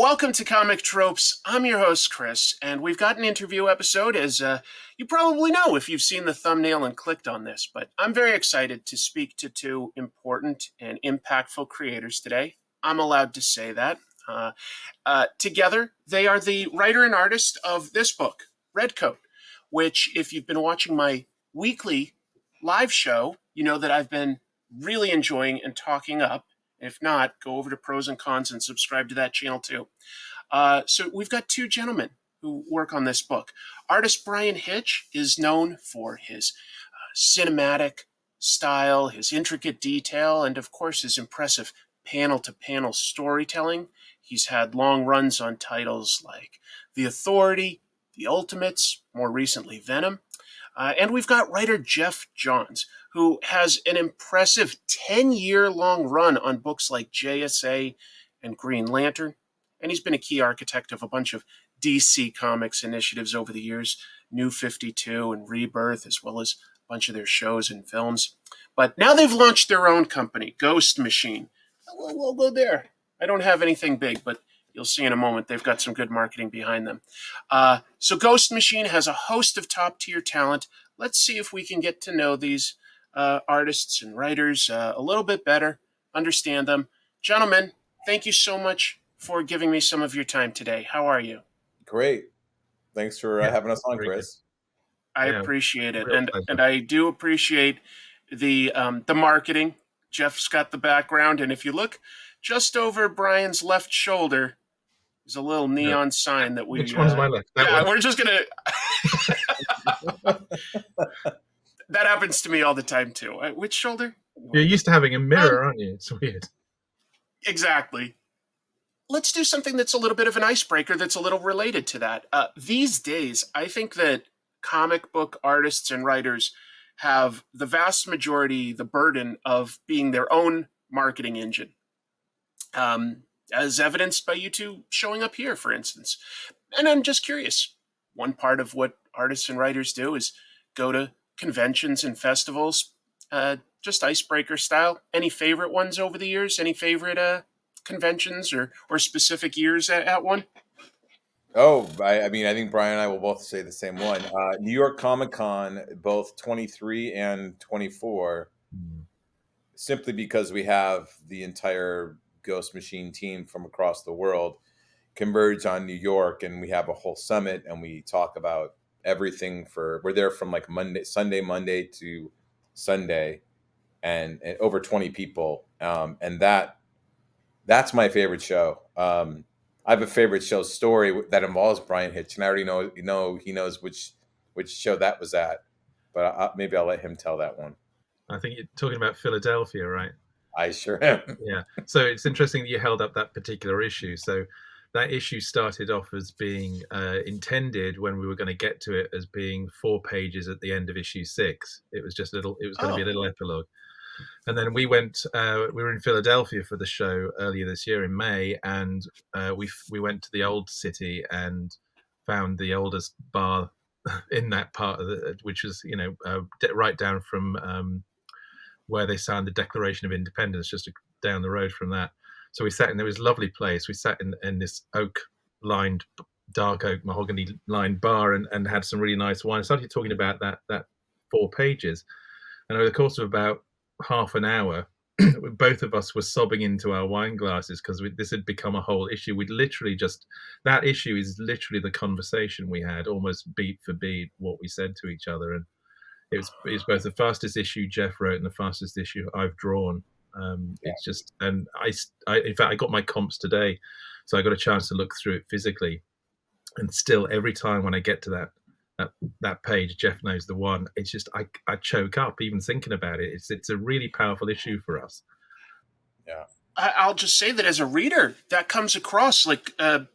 Welcome to Comic Tropes. I'm your host, Chris, and we've got an interview episode, as you probably know if you've seen the thumbnail and clicked on this, but I'm very excited to speak to two important and impactful creators today. I'm allowed to say that. Together, they are the writer and artist of this book, Redcoat, which, if you've been watching my weekly live show, you know that I've been really enjoying and talking up. If not, go over to Pros and Cons and subscribe to that channel too. So we've got two gentlemen who work on this book. Artist Bryan Hitch is known for his cinematic style, his intricate detail, and of course his impressive panel-to-panel storytelling. He's had long runs on titles like The Authority, The Ultimates, more recently Venom. And we've got writer Geoff Johns, who has an impressive 10-year-long run on books like JSA and Green Lantern. And he's been a key architect of a bunch of DC Comics initiatives over the years, New 52 and Rebirth, as well as a bunch of their shows and films. But now they've launched their own company, Ghost Machine. We'll go there. I don't have anything big, but you'll see in a moment they've got some good marketing behind them. So Ghost Machine has a host of top-tier talent. Let's see if we can get to know these artists and writers a little bit better, understand them. Gentlemen, thank you so much for giving me some of your time today. How are you? Great. Thanks for having us on, Chris. I appreciate it. And I do appreciate the marketing. Jeff's got the background, and if you look just over Brian's left shoulder, there's a little neon sign that we... Which one's my left? We're just going to... That happens to me all the time, too. Which shoulder? You're used to having a mirror, aren't you? It's weird. Exactly. Let's do something that's a little bit of an icebreaker that's a little related to that. These days, I think that comic book artists and writers have the vast majority, the burden of being their own marketing engine. As evidenced by you two showing up here, for instance. And I'm just curious. One part of what artists and writers do is go to conventions and festivals, just icebreaker style. Any favorite ones over the years? Any favorite conventions or specific years at one? Oh, I mean, I think Brian and I will both say the same one. New York Comic Con, both 23 and 24, simply because we have the entire Ghost Machine team from across the world converge on New York, and we have a whole summit, and we talk about everything. We're there from like Monday to Sunday, and over 20 people, and that's my favorite show. I have a favorite show story that involves Bryan Hitch, and I already know he knows which show that was at, but maybe I'll let him tell that one. I think you're talking about Philadelphia, right? I sure am. Yeah. So it's interesting that you held up that particular issue. So that issue started off as being intended, when we were going to get to it, as being 4 pages at the end of issue 6. It was just it was going to be a little epilogue. And then we were in Philadelphia for the show earlier this year in May, and we went to the old city and found the oldest bar in that part of which was, right down from where they signed the Declaration of Independence, just down the road from that. So we sat in, there was a lovely place. We sat in this dark oak mahogany-lined bar and had some really nice wine. I started talking about that 4 pages. And over the course of about half an hour, both of us were sobbing into our wine glasses because this had become a whole issue. That issue is literally the conversation we had, almost beat for beat, what we said to each other. And it was both the fastest issue Geoff wrote and the fastest issue I've drawn. It's just, and in fact, I got my comps today, so I got a chance to look through it physically. And still, every time when I get to that page, Geoff knows the one. It's just I choke up even thinking about it. It's a really powerful issue for us. Yeah, I'll just say that as a reader, that comes across like I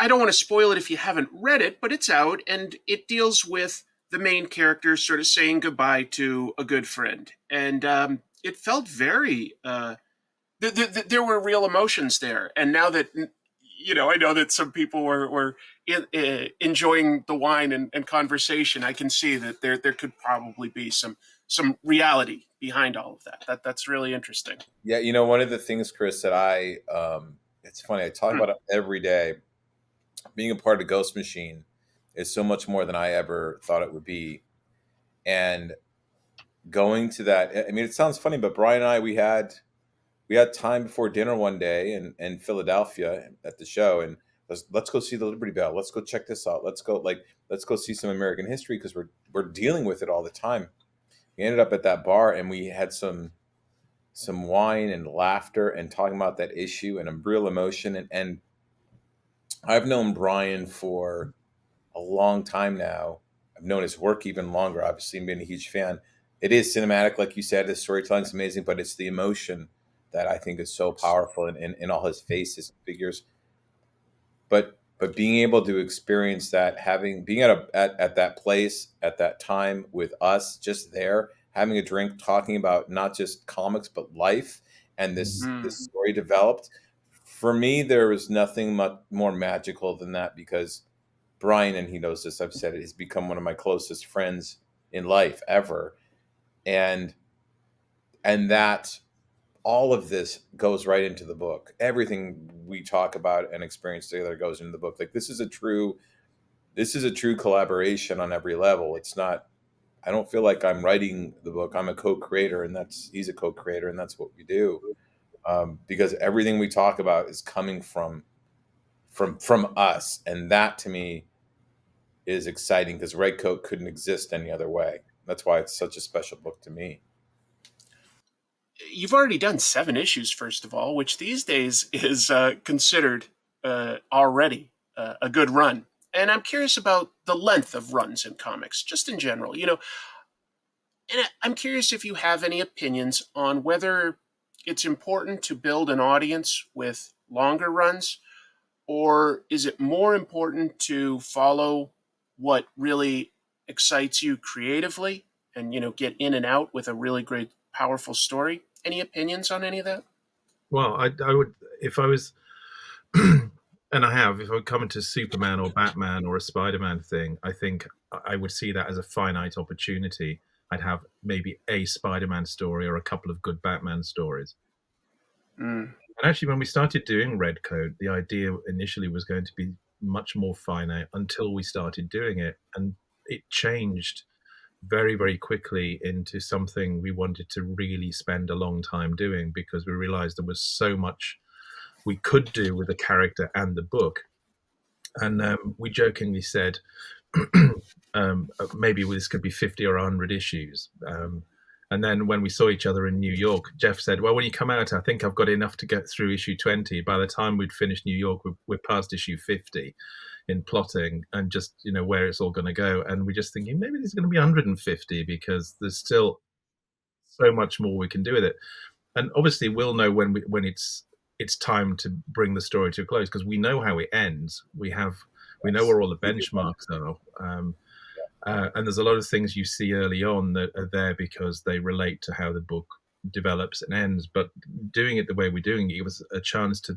don't want to spoil it if you haven't read it, but it's out and it deals with the main character sort of saying goodbye to a good friend, and it felt very. There were real emotions there, and now that. I know that some people were enjoying the wine and conversation. I can see that there could probably be some reality behind all of that. That's really interesting. Yeah, one of the things, Chris, that it's funny. I talk about it every day. Being a part of Ghost Machine is so much more than I ever thought it would be. And going to that, I mean, it sounds funny, but Brian and I, we had time before dinner one day in Philadelphia at the show, and let's go see the Liberty Bell. Let's go check this out. Let's go see some American history because we're dealing with it all the time. We ended up at that bar and we had some wine and laughter and talking about that issue and a real emotion. And I've known Brian for a long time now. I've known his work even longer. Obviously, been a huge fan. It is cinematic, like you said. The storytelling's amazing, but it's the emotion that I think is so powerful in all his faces and figures. But being able to experience that, being at that place at that time with us, just there, having a drink, talking about not just comics but life, and this story developed. For me, there was nothing much more magical than that because Brian, and he knows this, I've said it, has become one of my closest friends in life ever. And that all of this goes right into the book. Everything we talk about and experience together goes into the book. Like this is a true collaboration on every level. It's not, I don't feel like I'm writing the book. I'm a co-creator and he's a co-creator and that's what we do. Because everything we talk about is coming from us. And that to me is exciting because Redcoat couldn't exist any other way. That's why it's such a special book to me. You've already done 7 issues, first of all, which these days is considered already a good run. And I'm curious about the length of runs in comics, just in general. And I'm curious if you have any opinions on whether it's important to build an audience with longer runs, or is it more important to follow what really excites you creatively and, get in and out with a really great, powerful story? Any opinions on any of that? Well, I would, if I was, and I have, if I would come into Superman or Batman or a Spider-Man thing, I think I would see that as a finite opportunity. I'd have maybe a Spider-Man story or a couple of good Batman stories. And actually, when we started doing Redcoat, the idea initially was going to be much more finite until we started doing it. And it changed very, very quickly into something we wanted to really spend a long time doing because we realized there was so much we could do with the character and the book. And we jokingly said, maybe this could be 50 or 100 issues. And then when we saw each other in New York, Geoff said, well, when you come out, I think I've got enough to get through issue 20. By the time we'd finished New York, we're past issue 50 in plotting and just, where it's all going to go. And we're just thinking maybe there's going to be 150 because there's still so much more we can do with it. And obviously we'll know when it's time to bring the story to a close because we know how it ends. We know where all the benchmarks are. And there's a lot of things you see early on that are there because they relate to how the book develops and ends. But doing it the way we're doing it gives us a chance to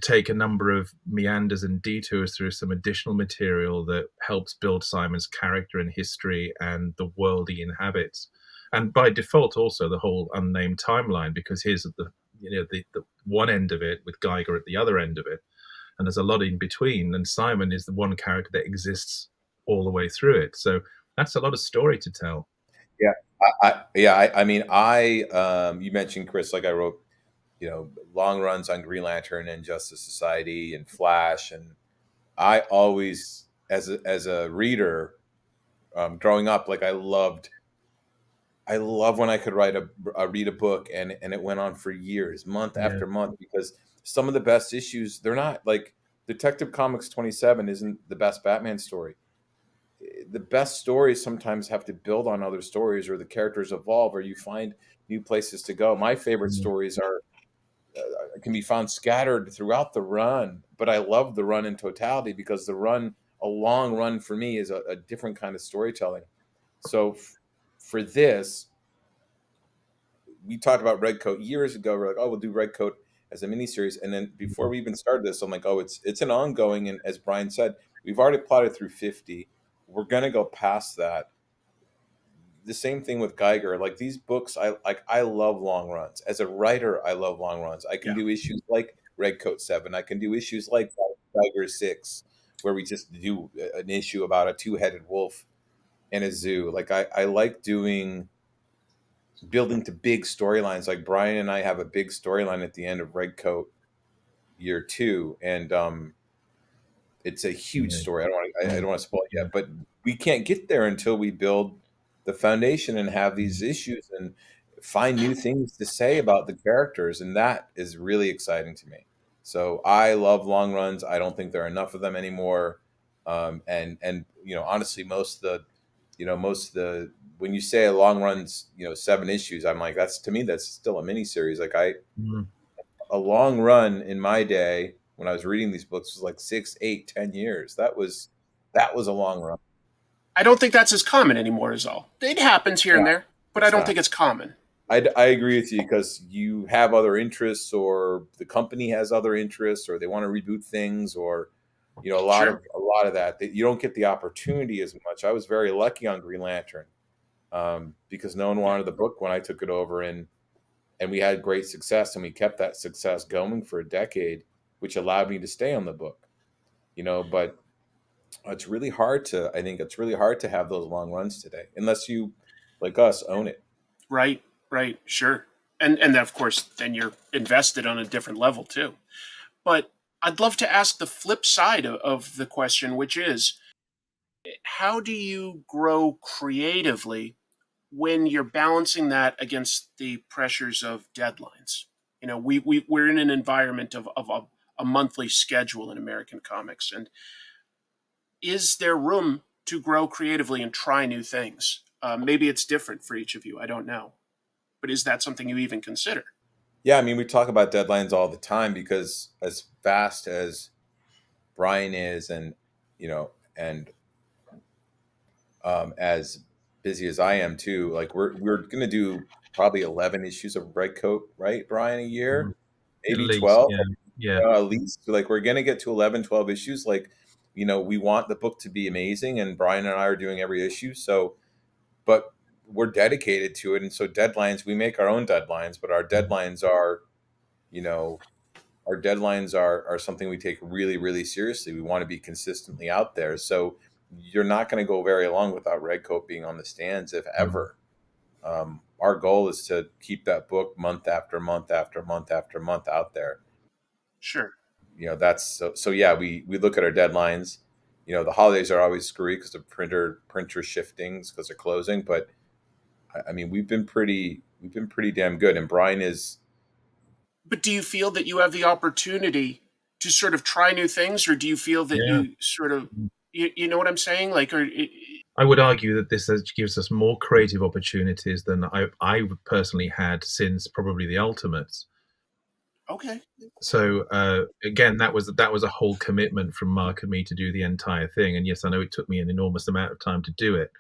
take a number of meanders and detours through some additional material that helps build Simon's character and history and the world he inhabits. And by default, also the whole unnamed timeline, because here's the one end of it with Geiger at the other end of it. And there's a lot in between. And Simon is the one character that exists all the way through it. So that's a lot of story to tell. Yeah. I mean, you mentioned, Chris, like I wrote, long runs on Green Lantern and Justice Society and Flash. And I always, as a reader, growing up, like I love when I could read a book and it went on for years, month after month, because some of the best issues, they're not like Detective Comics 27 isn't the best Batman story. The best stories sometimes have to build on other stories, or the characters evolve, or you find new places to go. My favorite stories can be found scattered throughout the run, but I love the run in totality because a long run for me is a different kind of storytelling. So for this, we talked about Redcoat years ago. We're like, oh, we'll do Redcoat as a miniseries. And then before we even started this, I'm like, oh, it's an ongoing. And as Brian said, we've already plotted through 50. We're going to go past that. The same thing with Geiger. Like these books, I love long runs. As a writer, I love long runs. I can do issues like Redcoat 7. I can do issues like Tiger 6, where we just do an issue about a two-headed wolf in a zoo. Like I like building to big storylines. Like Bryan and I have a big storyline at the end of Redcoat year 2, and it's a huge story. I don't want to spoil it yet, but we can't get there until we build the foundation and have these issues and find new things to say about the characters, and that is really exciting to me. So I love long runs. I don't think there are enough of them anymore. And honestly, most of the when you say a long runs, 7 issues, I'm like, that's, to me, that's still a mini series. Like a long run in my day when I was reading these books was like 6, 8, 10 years. That was a long run. I don't think that's as common anymore, is all. It happens here and Yeah, there, but I it's don't not. think it's common. I agree with you, because you have other interests, or the company has other interests, or they want to reboot things, or a lot Sure. of that you don't get the opportunity as much. I was very lucky on Green Lantern, because no one wanted the book when I took it over, and we had great success, and we kept that success going for a decade, which allowed me to stay on the book. But it's really hard to I think it's really hard to have those long runs today, unless you, like us, own it. Right, right, sure. And of course, then you're invested on a different level too. But I'd love to ask the flip side of the question, which is, how do you grow creatively when you're balancing that against the pressures of deadlines? We're in an environment of a monthly schedule in American comics. And is there room to grow creatively and try new things? Maybe it's different for each of you. I don't know. But is that something you even consider? Yeah, I mean, we talk about deadlines all the time, because as fast as Bryan is, and you know and as busy as I am too, like we're gonna do probably 11 issues of Redcoat, right, Bryan, a year, At maybe least, 12. yeah, yeah. At least, like, we're gonna get to 11, 12 issues. Like, we want the book to be amazing, and Bryan and I are doing every issue. So, but we're dedicated to it, and so deadlines, we make our own deadlines, but you know our deadlines are something we take really, really seriously. We want to be consistently out there. So you're not going to go very long without Redcoat being on the stands, if ever. Our goal is to keep that book month after month after month after month out there. Sure. That's so yeah, we look at our deadlines. The holidays are always screwy because of printer shiftings, because they're closing. But I mean, we've been pretty damn good. And Bryan is. But do you feel that you have the opportunity to sort of try new things, or do you feel that Yeah. you sort of, you know what I'm saying? Like, I would argue that this gives us more creative opportunities than I personally had since probably the Ultimates. okay. So again, that was a whole commitment from Mark and me to do the entire thing. And yes, I know it took me an enormous amount of time to do it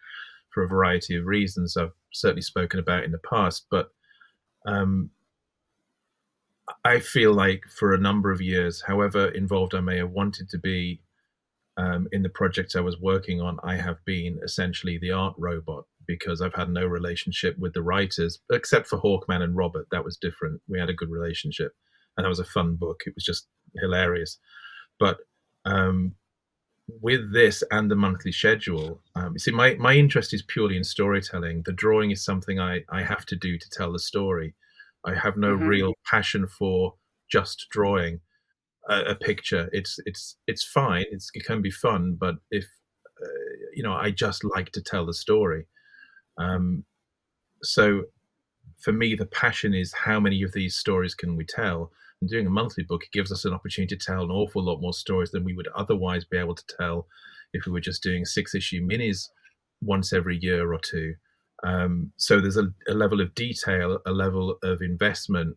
for a variety of reasons I've certainly spoken about in the past. But I feel like for a number of years, however involved I may have wanted to be in the projects I was working on, I have been essentially the art robot, because I've had no relationship with the writers, except for Hawkman and Robert. That was different. We had a good relationship, and that was a fun book. It was just hilarious. But with this and the monthly schedule, you see, my interest is purely in storytelling. The drawing is something I have to do to tell the story. I have no Mm-hmm. real passion for just drawing a picture. It's fine. It can be fun, but if I just like to tell the story. So for me, the passion is how many of these stories can we tell. And doing a monthly book, it gives us an opportunity to tell an awful lot more stories than we would otherwise be able to tell if we were just doing 6-issue minis once every year or two. So there's a level of detail, a level of investment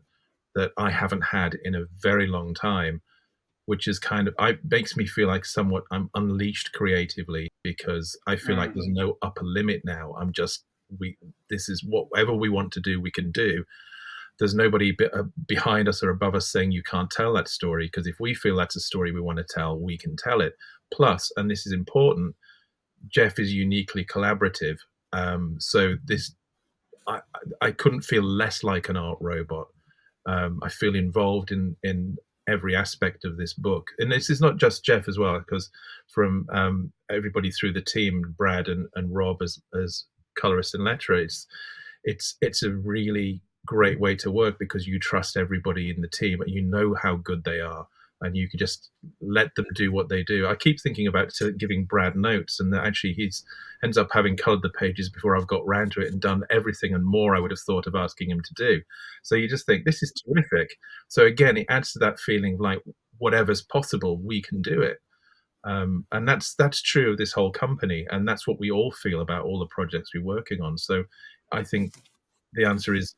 that I haven't had in a very long time, which is makes me feel like somewhat I'm unleashed creatively, because I feel like there's no upper limit now. This is whatever we want to do, we can do. There's nobody behind us or above us saying you can't tell that story, because if we feel that's a story we want to tell, we can tell it. Plus, and this is important, Geoff is uniquely collaborative. So I couldn't feel less like an art robot. I feel involved in every aspect of this book. And this is not just Geoff as well, because from everybody through the team, Brad and Rob as colorist and letterer, it's a really great way to work because you trust everybody in the team and you know how good they are and you can just let them do what they do. I keep thinking about giving Brad notes, and actually he's ends up having colored the pages before I've got round to it and done everything and more I would have thought of asking him to do. So you just think this is terrific. So again, it adds to that feeling of like whatever's possible, we can do it. And that's true of this whole company, and that's what we all feel about all the projects we're working on. So I think the answer is,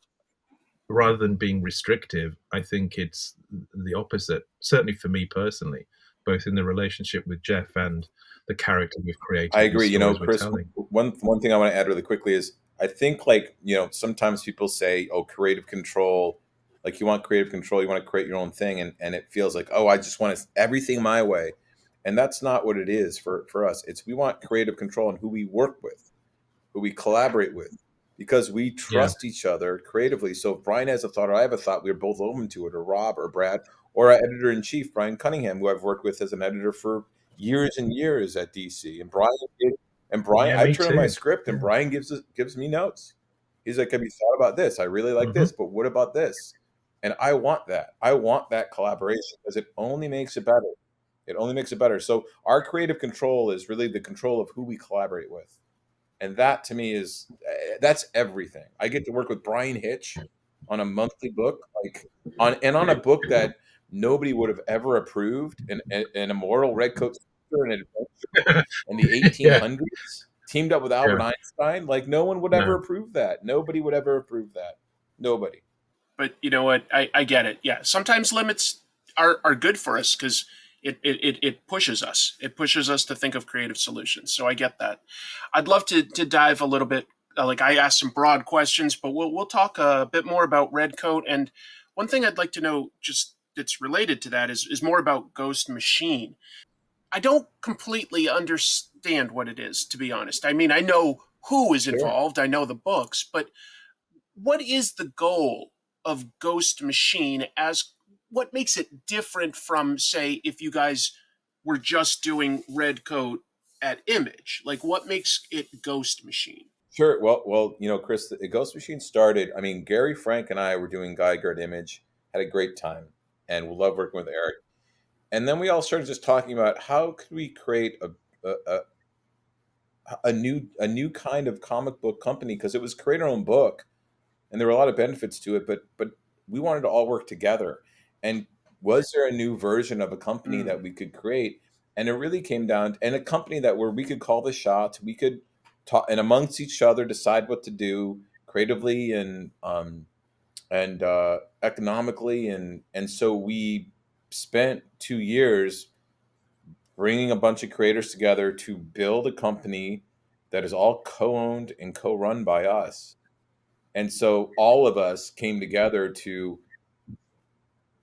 rather than being restrictive, I think it's the opposite. Certainly for me personally, both in the relationship with Geoff and the character we've created. I agree. Chris, one thing I want to add really quickly is I think sometimes people say, oh, creative control, like you want creative control, you want to create your own thing. And it feels like, oh, I just want everything my way. And that's not what it is for us. We want creative control in who we work with, who we collaborate with, because we trust each other creatively. So if Bryan has a thought or I have a thought, we're both open to it, or Rob or Brad or our editor-in-chief, Brian Cunningham, who I've worked with as an editor for years and years at DC. And Bryan, I turn in my script and Bryan gives me notes. He's like, have you thought about this? I really like this, but what about this? And I want that. I want that collaboration because it only makes it better. It only makes it better. So our creative control is really the control of who we collaborate with. And that to me that's everything. I get to work with Bryan Hitch on a monthly book, on a book that nobody would have ever approved, an immoral Redcoat in the 1800s, teamed up with Albert Einstein. Like no one would ever approve that. Nobody would ever approve that. Nobody. But you know what? I get it. Yeah, sometimes limits are good for us because it pushes us. It pushes us to think of creative solutions. So I get that. I'd love to dive a little bit. Like I asked some broad questions, but we'll talk a bit more about Redcoat. And one thing I'd like to know, just that's related to that, is more about Ghost Machine. I don't completely understand what it is, to be honest. I mean, I know who is involved. Sure. I know the books, but what is the goal of Ghost Machine? What makes it different from, say, if you guys were just doing Redcoat at Image? Like, what makes it Ghost Machine? Sure. Well, Chris, the Ghost Machine started. I mean, Gary, Frank, and I were doing Geiger at Image, had a great time, and we love working with Eric. And then we all started just talking about how could we create a new kind of comic book company, because it was create our own book, and there were a lot of benefits to it, but we wanted to all work together. And was there a new version of a company that we could create? And it really came down to, and a company where we could call the shots, we could talk and amongst each other decide what to do creatively and economically, and so we spent 2 years bringing a bunch of creators together to build a company that is all co-owned and co-run by us. And so all of us came together to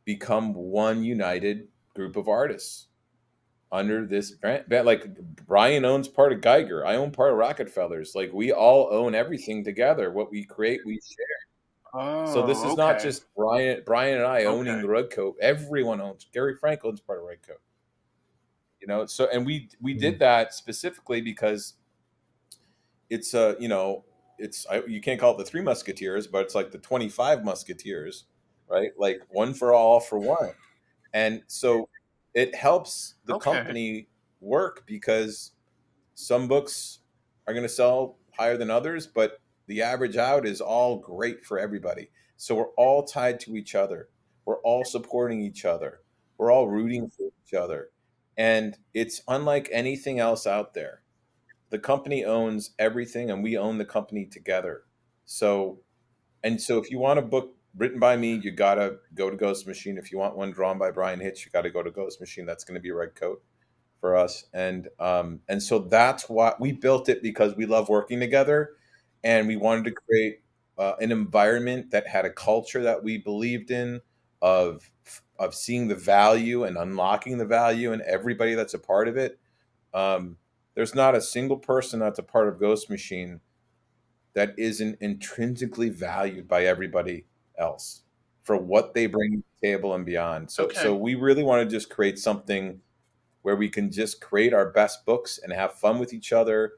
become one united group of artists under this brand. Like Bryan owns part of Geiger, I own part of Rockefellers. Like we all own everything together. What we create, we share. Oh, so this is not just Bryan and I owning the Redcoat. Everyone owns. Gary Frank owns part of Redcoat. So and we did that specifically because it's you can't call it the Three Musketeers, but it's like the 25 Musketeers, right? Like one for all for one. And so it helps the company work because some books are going to sell higher than others, but the average out is all great for everybody. So we're all tied to each other. We're all supporting each other. We're all rooting for each other. And it's unlike anything else out there. The company owns everything and we own the company together. So if you want a book written by me, you got to go to Ghost Machine. If you want one drawn by Bryan Hitch, you got to go to Ghost Machine. That's going to be Redcoat for us. And so that's why we built it, because we love working together and we wanted to create an environment that had a culture that we believed in, of seeing the value and unlocking the value in everybody that's a part of it. There's not a single person that's a part of Ghost Machine that isn't intrinsically valued by everybody else for what they bring to the table and beyond. So Okay. we really want to just create something where we can just create our best books and have fun with each other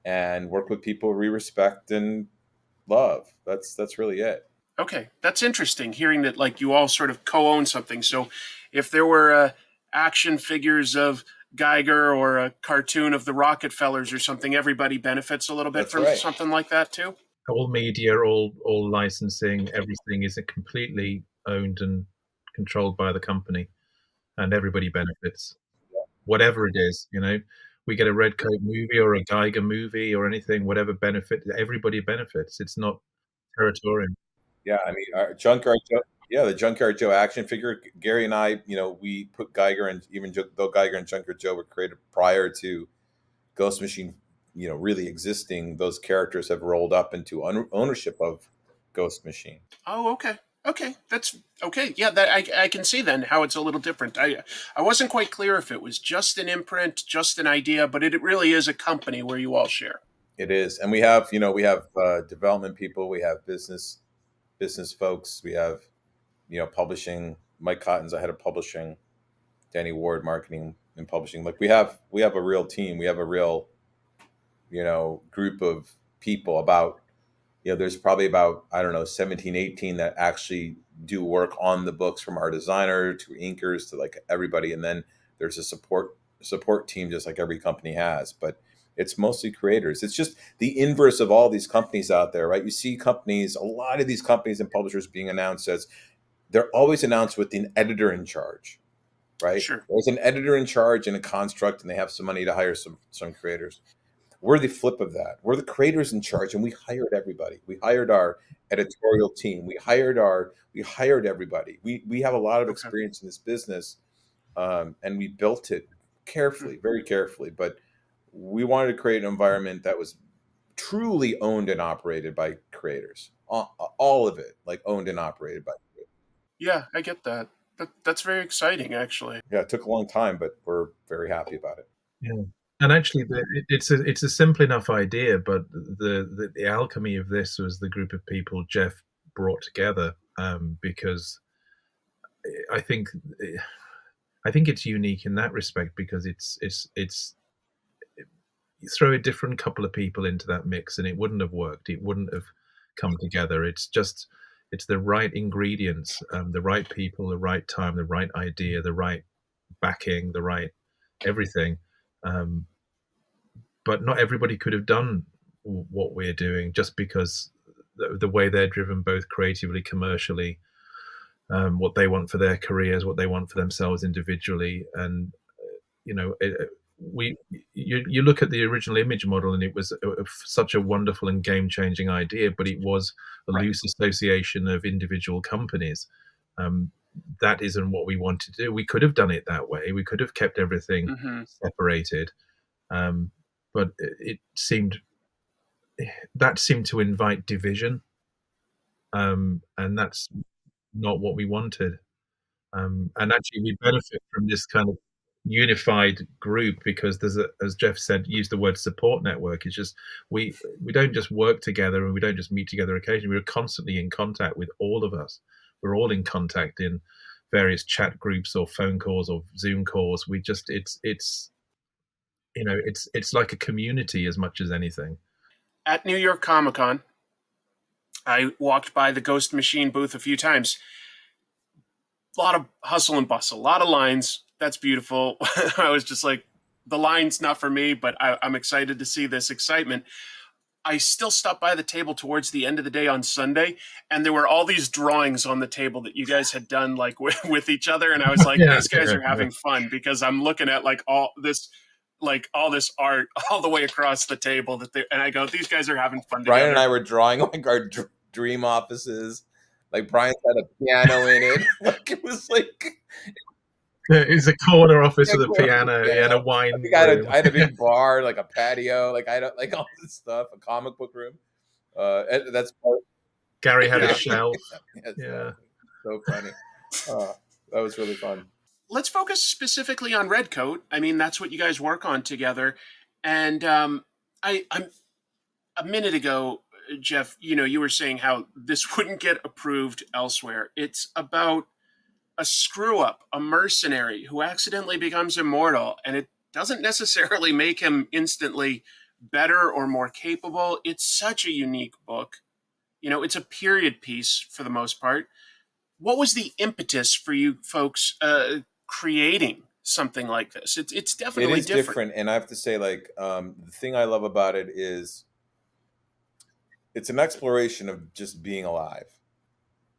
and work with people we respect and love. That's really it. Okay, that's interesting. Hearing that, like, you all sort of co-own something. So, if there were action figures of Geiger or a cartoon of the Rockefellers or something, everybody benefits a little bit That's from right. something like that too. All media, all licensing, everything is completely owned and controlled by the company, and everybody benefits. Whatever it is, we get a Redcoat movie or a Geiger movie or anything, whatever benefit, everybody benefits. It's not territorial. Yeah, I mean, our Junkyard Joe, yeah, the Junkyard Joe action figure. Gary and I, we put Geiger and even though Geiger and Junkyard Joe were created prior to Ghost Machine, really existing, those characters have rolled up into ownership of Ghost Machine. Oh, okay. Okay, that's okay. Yeah, that I can see then how it's a little different. I wasn't quite clear if it was just an imprint, just an idea, but it really is a company where you all share. It is, and we have development people, we have business folks, we have publishing. Mike Cotton's the head of publishing, Danny Ward marketing and publishing. Like we have a real team. We have a real group of people. About there's probably about, I don't know, 17, 18 that actually do work on the books, from our designer to inkers to like everybody, and then there's a support team, just like every company has. But it's mostly creators. It's just the inverse of all these companies out there, right? You see a lot of these companies and publishers being announced as, they're always announced with an editor in charge, right? Sure. There's an editor in charge and a construct, and they have some money to hire some creators. We're the flip of that. We're the creators in charge, and we hired everybody. We hired our editorial team. We hired everybody. We have a lot of experience in this business, and we built it carefully, very carefully. But we wanted to create an environment that was truly owned and operated by creators. All of it, like, owned and operated by creators. Yeah, I get that. That's very exciting, actually. Yeah, it took a long time, but we're very happy about it. Yeah. And actually, it's a simple enough idea, but the alchemy of this was the group of people Geoff brought together, because I think it's unique in that respect, because it's you throw a different couple of people into that mix and it wouldn't have worked. It wouldn't have come together. It's the right ingredients, the right people, the right time, the right idea, the right backing, the right everything. But not everybody could have done what we're doing, just because the way they're driven, both creatively, commercially, what they want for their careers, what they want for themselves individually. And you look at the original image model, and it was such a wonderful and game-changing idea, but it was a loose association of individual companies. That isn't what we wanted to do. We could have done it that way. We could have kept everything separated, but it seemed to invite division, and that's not what we wanted. And actually, we benefit from this kind of unified group, because there's as Geoff said, used the word support network. It's just we don't just work together, and we don't just meet together occasionally. We're constantly in contact with all of us. We're all in contact in various chat groups or phone calls or Zoom calls. We just it's like a community as much as anything. At New York Comic Con, I walked by the Ghost Machine booth a few times. A lot of hustle and bustle, a lot of lines. That's beautiful. I was just like, the line's not for me, but I'm excited to see this excitement. I still stopped by the table towards the end of the day on Sunday, and there were all these drawings on the table that you guys had done, like, with each other, and I was like, these guys are having fun, because I'm looking at all this art all the way across the table and I go, these guys are having fun together. Bryan and I were drawing like our dream offices. Like, Bryan had a piano in it. Like, it was like, it's a corner office with a piano and a wine room. I had a big bar, like a patio, like I don't like all this stuff, a comic book room. That's part. Gary had a shelf. Yeah, so funny. That was really fun. Let's focus specifically on Redcoat. I mean, that's what you guys work on together. And I'm a minute ago, Geoff, you were saying how this wouldn't get approved elsewhere. It's about a screw up, a mercenary who accidentally becomes immortal, and it doesn't necessarily make him instantly better or more capable. It's such a unique book. It's a period piece for the most part. What was the impetus for you folks creating something like this? It's It definitely is different, and I have to say, like, the thing I love about it is it's an exploration of just being alive.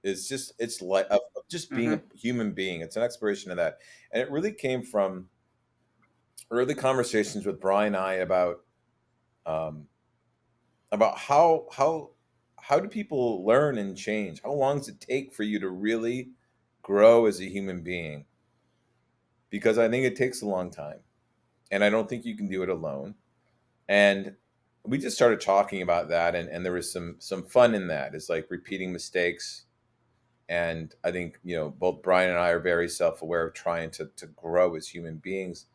It's like of just being Mm-hmm. a human being. It's an exploration of that, and it really came from early conversations with Brian and I um, about how do people learn and change? How long does it take for you to really grow as a human being? Because I think it takes a long time, and I don't think you can do it alone. And we just started talking about that, and there was some fun in that. It's like repeating mistakes, and I think both Brian and I are very self-aware of trying to grow as human beings.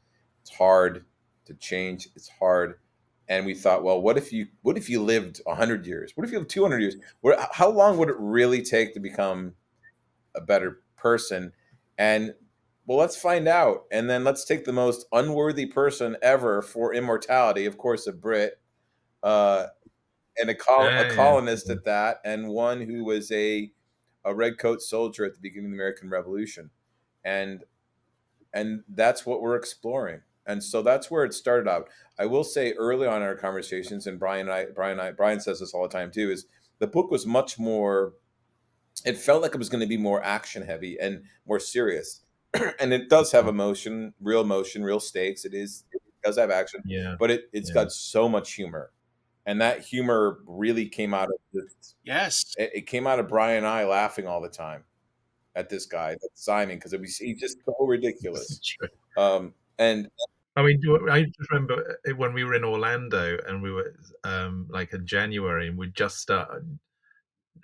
It's hard to change. It's hard, and we thought, well, what if you lived 100 years? What if you lived 200 years? How long would it really take to become a better person? And well, let's find out, and then let's take the most unworthy person ever for immortality, of course, a Brit, uh, and a Yeah, yeah, colonist at that, and one who was a redcoat soldier at the beginning of the American Revolution, and that's what we're exploring. And so that's where it started out. I will say early on in our conversations, and Brian says this all the time too, is the book was much more. It felt like it was going to be more action heavy and more serious, and it does have emotion, real stakes. It does have action, yeah, but it's yeah. got so much humor, and that humor really came out of this. Yes. It came out of Brian and I laughing all the time at this guy, that Simon, because he's just so ridiculous. True. And I mean, I just remember when we were in Orlando and we were like in January and we just started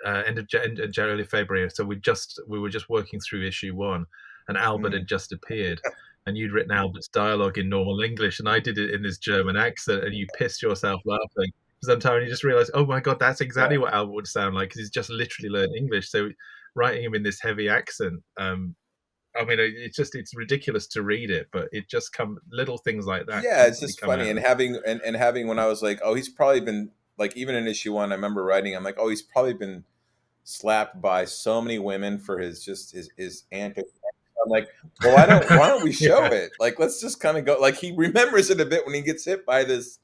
end of January, February. So we were just working through issue one, and Albert had just appeared, and you'd written Albert's dialogue in normal English, and I did it in this German accent, and you pissed yourself laughing. Sometimes you just realize, oh my god, that's yeah, exactly what Albert would sound like because he's just literally learned English. So writing him in this heavy accent, I mean, it's ridiculous to read it, but it just come little things like that yeah, it's constantly just come funny. out. And having when I was like, oh, he's probably been like, even in issue one, I remember writing, I'm like, oh, he's probably been slapped by so many women for his antics. I'm like, well, why don't we show Yeah, it? Like, let's just kind of go. Like, he remembers it a bit when he gets hit by this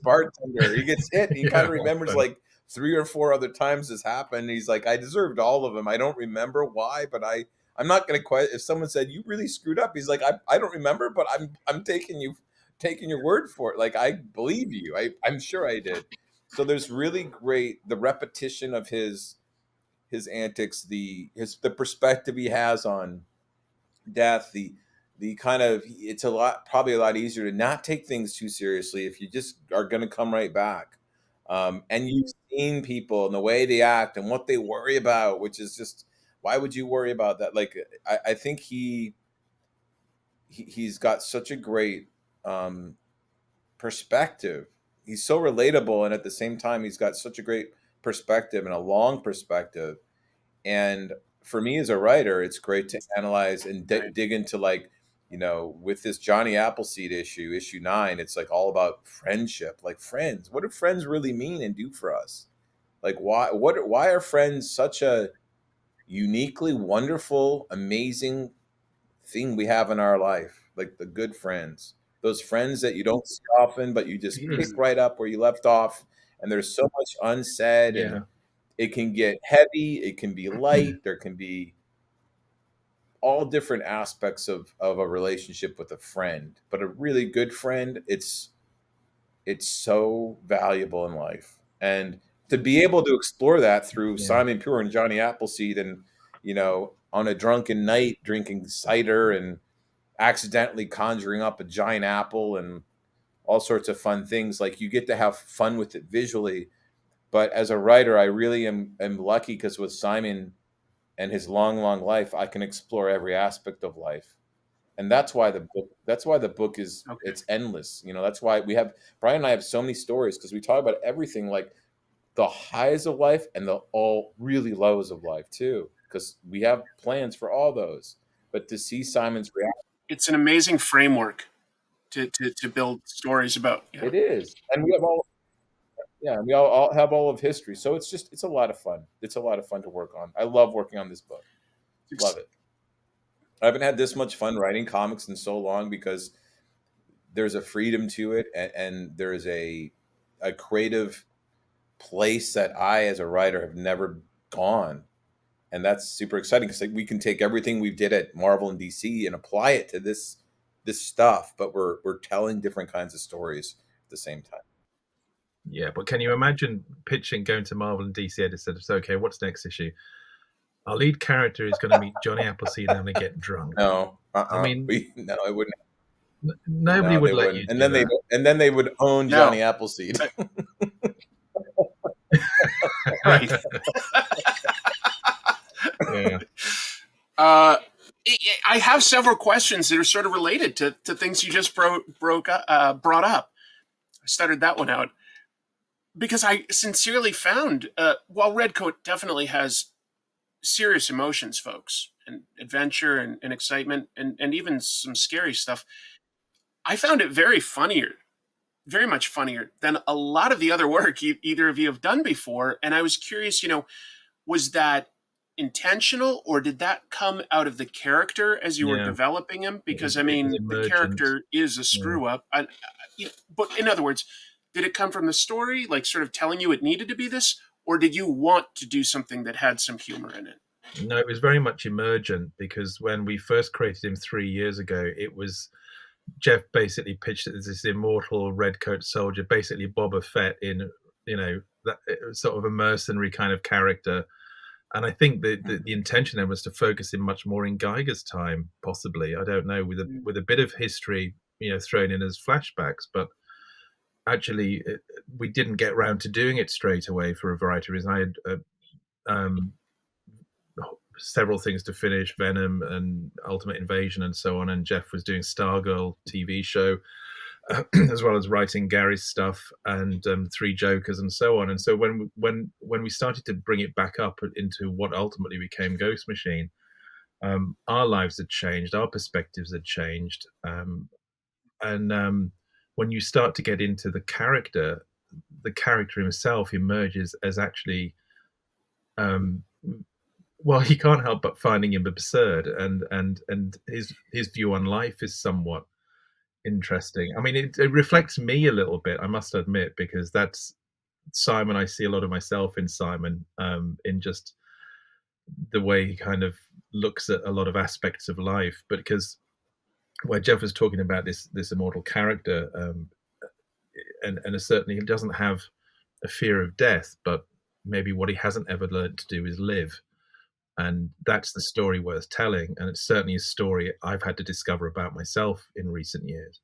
bartender. He gets hit. He kind yeah, of remembers like 3 or 4 other times this happened. He's like, I deserved all of them. I don't remember why, but I'm not going to question. If someone said you really screwed up, he's like, I don't remember, but I'm taking your word for it. Like, I believe you. I'm sure I did. So there's really great the repetition of his antics, the perspective he has on death, the kind of it's probably a lot easier to not take things too seriously if you just are going to come right back. And you've seen people and the way they act and what they worry about, which is just why would you worry about that? Like I think he's got such a great um, perspective. He's so relatable, and at the same time, he's got such a great perspective and a long perspective. And for me as a writer, it's great to analyze and Right. dig into, like, with this Johnny Appleseed issue 9, it's like all about friendship, like friends. What do friends really mean and do for us? Like, why are friends such a uniquely wonderful, amazing thing we have in our life? Like the good friends, those friends that you don't see often, but you just pick Mm. right up where you left off. And there's so much unsaid, and yeah, it can get heavy, it can be light, there can be all different aspects of a relationship with a friend. But a really good friend, it's so valuable in life. And to be able to explore that through yeah. Simon Pure and Johnny Appleseed, and on a drunken night drinking cider and accidentally conjuring up a giant apple and all sorts of fun things, like, you get to have fun with it visually. But as a writer, I really am lucky, because with Simon and his long life, I can explore every aspect of life. And that's why the book is Okay. it's endless. That's why we have Brian and I have so many stories, because we talk about everything. Like, the highs of life and the all really lows of life too, because we have plans for all those. But to see Simon's reaction, It's an amazing framework to build stories about. Yeah. it is, and we have all, yeah, we all have all of history, so it's a lot of fun. It's a lot of fun to work on. I love working on this book. Love it. I haven't had this much fun writing comics in so long because there's a freedom to it, and there is a creative place that I, as a writer, have never gone, and that's super exciting because we can take everything we did at Marvel and DC and apply it to this stuff, but we're telling different kinds of stories at the same time. Yeah, but can you imagine pitching, going to Marvel and DC editors and say, okay, what's next issue? Our lead character is going to meet Johnny Appleseed and they get drunk. No, I mean, no, it wouldn't. Nobody would let you. And then they would own Johnny Appleseed. Right. Yeah. I have several questions that are sort of related to things you just brought up. I stuttered that one out because I sincerely found, while Redcoat definitely has serious emotions, folks, and adventure and excitement and even some scary stuff, I found it very much funnier than a lot of the other work either of you have done before. And I was curious, was that intentional, or did that come out of the character as you were developing him? Because the character is a screw up. But in other words, did it come from the story, like sort of telling you it needed to be this, or did you want to do something that had some humor in it? No, it was very much emergent, because when we first created him 3 years ago, it was Geoff basically pitched it as this immortal redcoat soldier, basically Boba Fett in, that sort of a mercenary kind of character. And I think the intention then was to focus him much more in Geiger's time, possibly. I don't know, with a bit of history, thrown in as flashbacks. But actually, we didn't get around to doing it straight away for a variety of reasons. I had several things to finish, Venom and Ultimate Invasion and so on. And Geoff was doing Stargirl TV show, as well as writing Gary's stuff and Three Jokers and so on. And so when we started to bring it back up into what ultimately became Ghost Machine, our lives had changed, our perspectives had changed, and when you start to get into the character himself emerges as actually, well, he can't help but finding him absurd, and his view on life is somewhat interesting. I mean, it reflects me a little bit, I must admit, because that's Simon. I see a lot of myself in Simon, in just the way he kind of looks at a lot of aspects of life. But because where Geoff was talking about this immortal character, and certainly he doesn't have a fear of death, but maybe what he hasn't ever learned to do is live. And that's the story worth telling. And it's certainly a story I've had to discover about myself in recent years.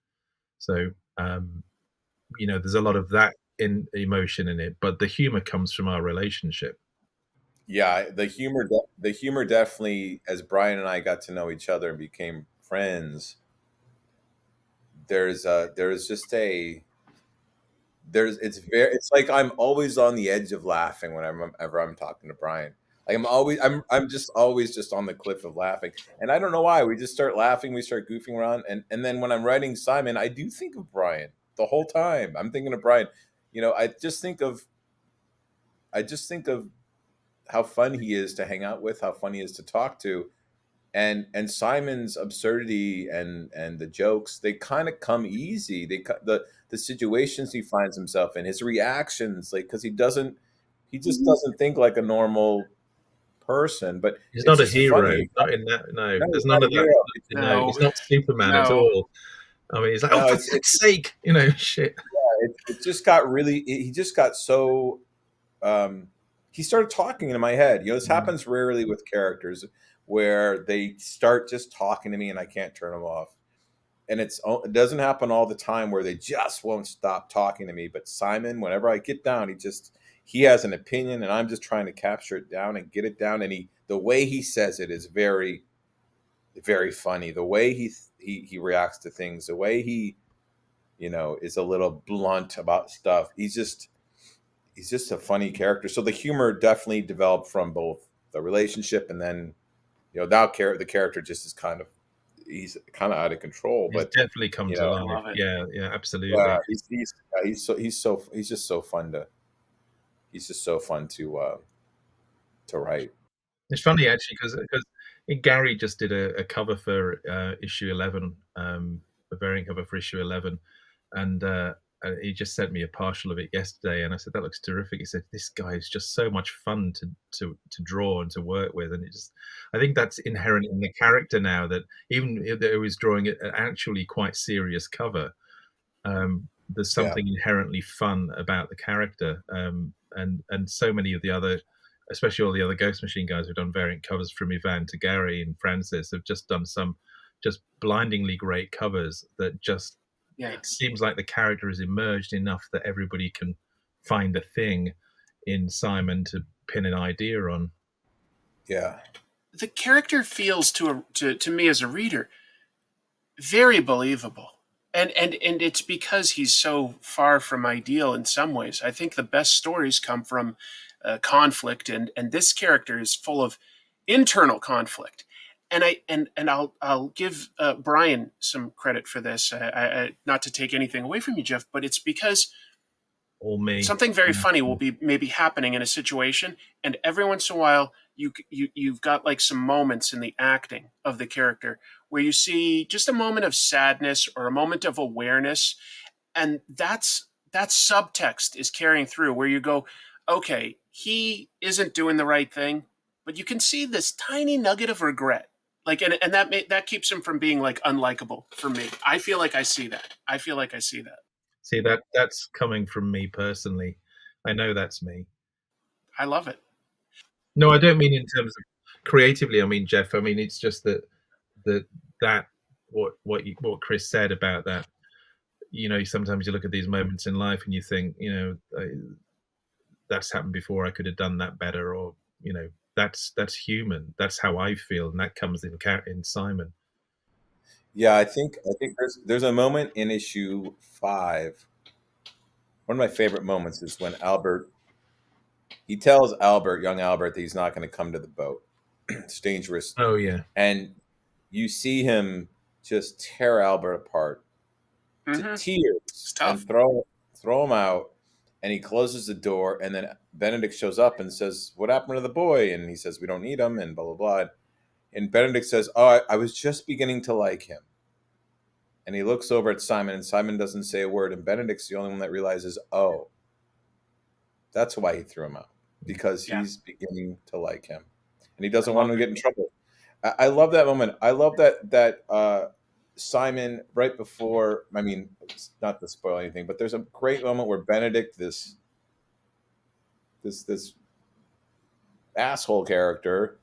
So, there's a lot of that in emotion in it, but the humor comes from our relationship. Yeah, the humor definitely, as Bryan and I got to know each other and became friends, it's like I'm always on the edge of laughing whenever I'm talking to Bryan. Like I'm just always on the cliff of laughing. And I don't know why. We just start laughing, we start goofing around, and then when I'm writing Simon, I do think of Bryan the whole time. I'm thinking of Bryan. I just think of how fun he is to hang out with, how fun he is to talk to. And Simon's absurdity and the jokes, they kind of come easy. The situations he finds himself in, his reactions, like, because he just doesn't think like a normal person. But he's not a hero. Funny. Not in that. No, there's none of that. No, he's not Superman at all. I mean, he's like, for fuck's sake, shit. Yeah, it just got really. He just got so. He started talking in my head. This happens rarely with characters, where they start just talking to me and I can't turn them off. And it doesn't happen all the time where they just won't stop talking to me. But Simon, whenever I get down, he has an opinion, and I'm just trying to capture it down and get it down. And the way he says it is very, very funny. The way he reacts to things, the way he, is a little blunt about stuff. He's he's just a funny character. So the humor definitely developed from both the relationship and then, you know, now the character just is kind of, he's kind of out of control. He's But definitely come you to know, I life. love it. Yeah, absolutely. he's just so fun to write. It's funny actually because Gary just did a cover for issue 11, a variant cover for issue 11, and he just sent me a partial of it yesterday, and I said that looks terrific. He said this guy is just so much fun to draw and to work with, and I think that's inherent in the character now, that even if he was drawing an actually quite serious cover, there's Yeah. something inherently fun about the character, and so many of the other, especially all the other Ghost Machine guys who've done variant covers, from Ivan to Gary and Francis, have just done some just blindingly great covers that just, it seems like the character has emerged enough that everybody can find a thing in Simon to pin an idea on. Yeah. The character feels to me as a reader very believable. And it's because he's so far from ideal in some ways. I think the best stories come from conflict, and this character is full of internal conflict. And I'll give Bryan some credit for this. I not to take anything away from you, Geoff, but it's because All me. something very funny will be maybe happening in a situation, and every once in a while you've got like some moments in the acting of the character where you see just a moment of sadness or a moment of awareness, and that subtext is carrying through, where you go, okay, he isn't doing the right thing, but you can see this tiny nugget of regret, like, and that keeps him from being like unlikable for me. I feel like I see that. See, that's coming from me personally. I know that's me. I love it. No, I don't mean in terms of creatively. I mean, Geoff. I mean, it's just that what Chris said about that. You know, sometimes you look at these moments in life and you think, you know, that's happened before. I could have done that better, or you know, that's human. That's how I feel, and that comes in Simon. Yeah, I think there's a moment in issue 5. One of my favorite moments is when he tells young Albert, that he's not going to come to the boat. It's dangerous. Oh yeah. And you see him just tear Albert apart to tears and throw him out. And he closes the door, and then Benedict shows up and says, "What happened to the boy?" And he says, "We don't need him," and blah, blah, blah. And Benedict says, "Oh, I was just beginning to like him." And he looks over at Simon, and Simon doesn't say a word. And Benedict's the only one that realizes, oh, that's why he threw him out, because he's beginning to like him. And he doesn't want him to get in trouble. I love that moment. I love that Simon, right before, I mean, it's not to spoil anything, but there's a great moment where Benedict, this asshole character,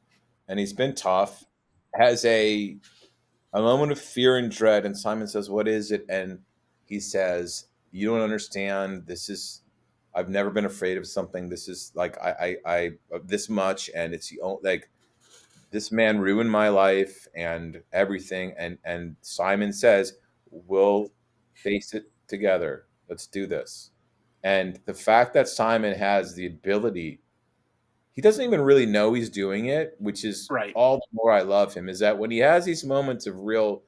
and he's been tough, has a moment of fear and dread, and Simon says, "What is it?" And he says, "You don't understand. I've never been afraid of something. This is like I this much, and it's like this man ruined my life and everything." And Simon says, "We'll face it together. Let's do this." And the fact that Simon has the ability, he doesn't even really know he's doing it, which is all the more I love him, is that when he has these moments of real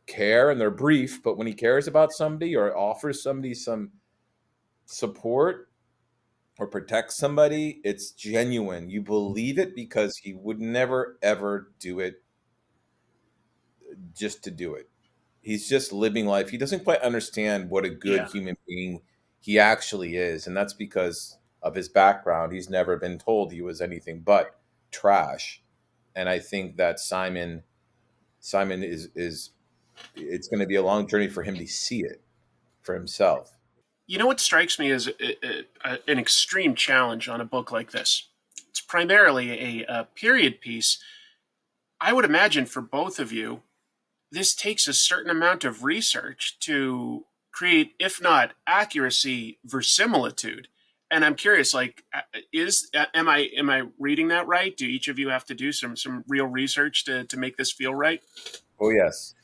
care, and they're brief, but when he cares about somebody or offers somebody some support or protects somebody, it's genuine. You believe it, because he would never, ever do it just to do it. He's just living life. He doesn't quite understand what a good human being he actually is. And that's because of his background. He's never been told he was anything but trash. And I think that Simon is it's going to be a long journey for him to see it for himself. You know what strikes me as an extreme challenge on a book like this? It's primarily a period piece. I would imagine for both of you, this takes a certain amount of research to create, if not accuracy, verisimilitude. And I'm curious, like, am I reading that right? Do each of you have to do some real research to make this feel right? Oh yes,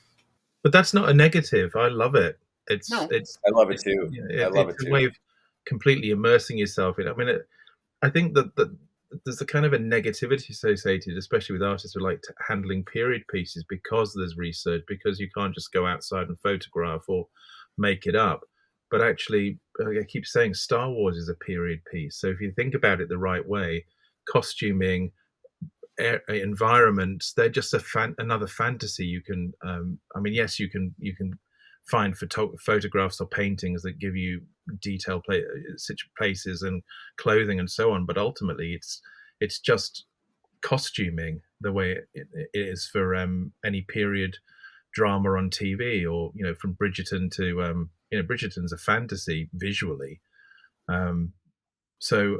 but that's not a negative. I love it. I love it too. I love it too. completely immersing yourself in it. I mean, I think that there's a kind of a negativity associated, especially with artists who like handling period pieces, because there's research, because you can't just go outside and photograph or make it up. But actually, I keep saying Star Wars is a period piece. So if you think about it the right way, costuming, environments, they're just another fantasy. You can, I mean, yes, you can find photographs or paintings that give you detailed places and clothing and so on, but ultimately it's just costuming the way it is for any period drama on TV, or from Bridgerton to Bridgerton's a fantasy visually. So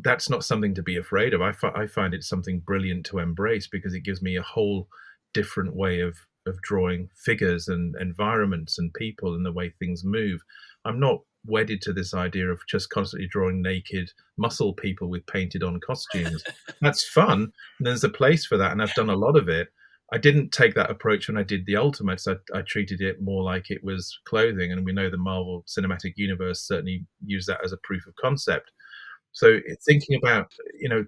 that's not something to be afraid of. I find it something brilliant to embrace, because it gives me a whole different way of drawing figures and environments and people and the way things move. I'm not wedded to this idea of just constantly drawing naked muscle people with painted on costumes. That's fun, and there's a place for that, and I've done a lot of it. I didn't take that approach when I did the Ultimates. I treated it more like it was clothing, and we know the Marvel Cinematic Universe certainly used that as a proof of concept. So thinking about,